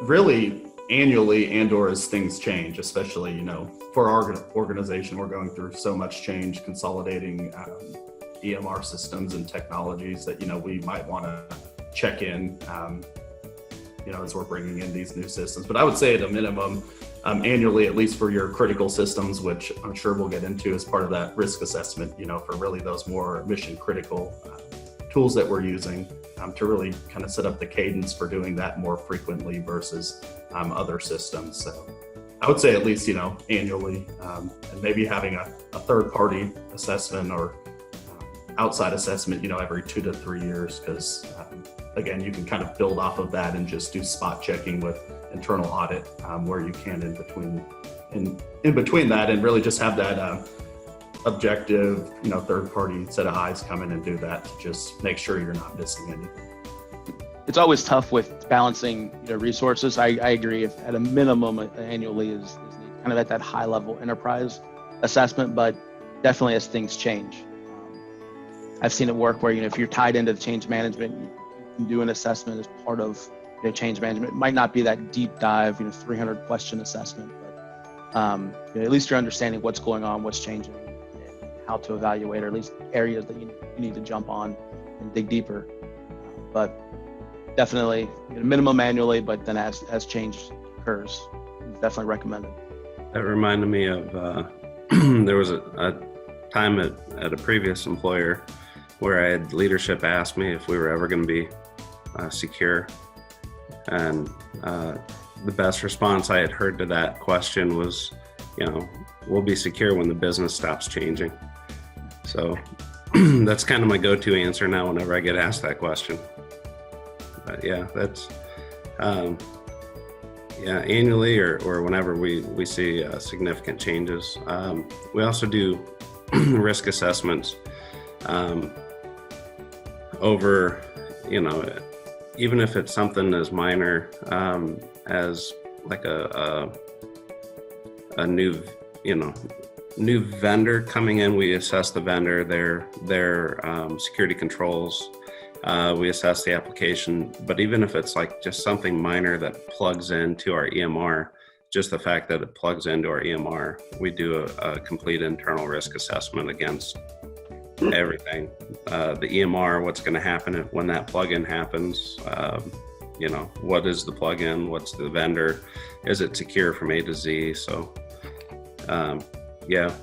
really annually and or as things change, especially, you know, for our organization, we're going through so much change, consolidating EMR systems and technologies that, you know, we might want to check in, you know, as we're bringing in these new systems. But I would say at a minimum, annually, at least for your critical systems, which I'm sure we'll get into as part of that risk assessment, you know, for really those more mission critical tools that we're using, to really kind of set up the cadence for doing that more frequently versus other systems. So I would say at least, you know, annually, and maybe having a third party assessment or outside assessment, you know, every 2 to 3 years, because again, you can kind of build off of that and just do spot checking with internal audit where you can in between that, and really just have that objective, you know, third party set of eyes come in and do that to just make sure you're not missing anything. It's always tough with balancing, you know, resources. I agree. If at a minimum annually is kind of at that high level enterprise assessment, but definitely as things change. I've seen it work where, you know, if you're tied into the change management, you can do an assessment as part of, you know, change management. It might not be that deep dive, you know, 300 question assessment, but you know, at least you're understanding what's going on, what's changing, and how to evaluate, or at least areas that you need to jump on and dig deeper. But definitely, you know, minimum annually, but then as change occurs, it's definitely recommended. That reminded me of there was a time at a previous employer where I had leadership ask me if we were ever going to be secure, and the best response I had heard to that question was, you know, we'll be secure when the business stops changing. So that's kind of my go-to answer now whenever I get asked that question. But yeah, that's annually or whenever we see significant changes. We also do risk assessments over, you know, even if it's something as minor as like a new, you know, new vendor coming in. We assess the vendor, their security controls. We assess the application, but even if it's like just something minor that plugs into our EMR, just the fact that it plugs into our EMR, we do a complete internal risk assessment against everything. The EMR, what's going to happen when that plugin happens, you know, what is the plugin, what's the vendor, is it secure from A to Z? So, yeah,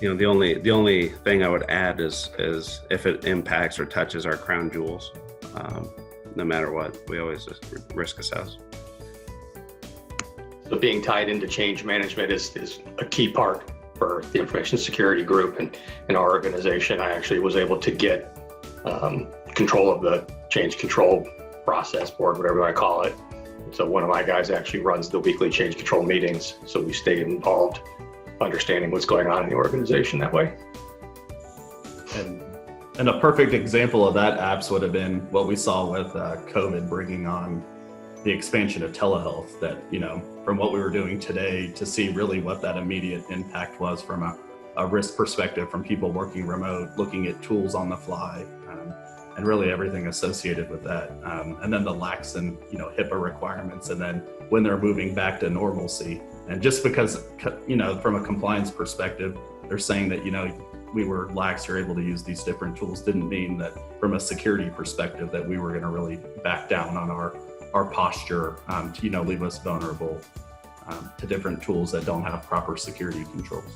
you know, the only thing I would add is if it impacts or touches our crown jewels, no matter what, we always just risk assess. So being tied into change management is a key part for the information security group, and in our organization, I actually was able to get control of the change control process board, whatever you want to call it. So one of my guys actually runs the weekly change control meetings, so we stay involved, understanding what's going on in the organization that way. And a perfect example of that, apps, would have been what we saw with COVID bringing on the expansion of telehealth. That, you know, from what we were doing today to see really what that immediate impact was from a risk perspective, from people working remote, looking at tools on the fly, and really everything associated with that. And then the lax and, you know, HIPAA requirements, and then when they're moving back to normalcy. And just because, you know, from a compliance perspective, they're saying that, you know, we were lax, you're able to use these different tools, didn't mean that from a security perspective that we were going to really back down on our posture to, you know, leave us vulnerable to different tools that don't have proper security controls.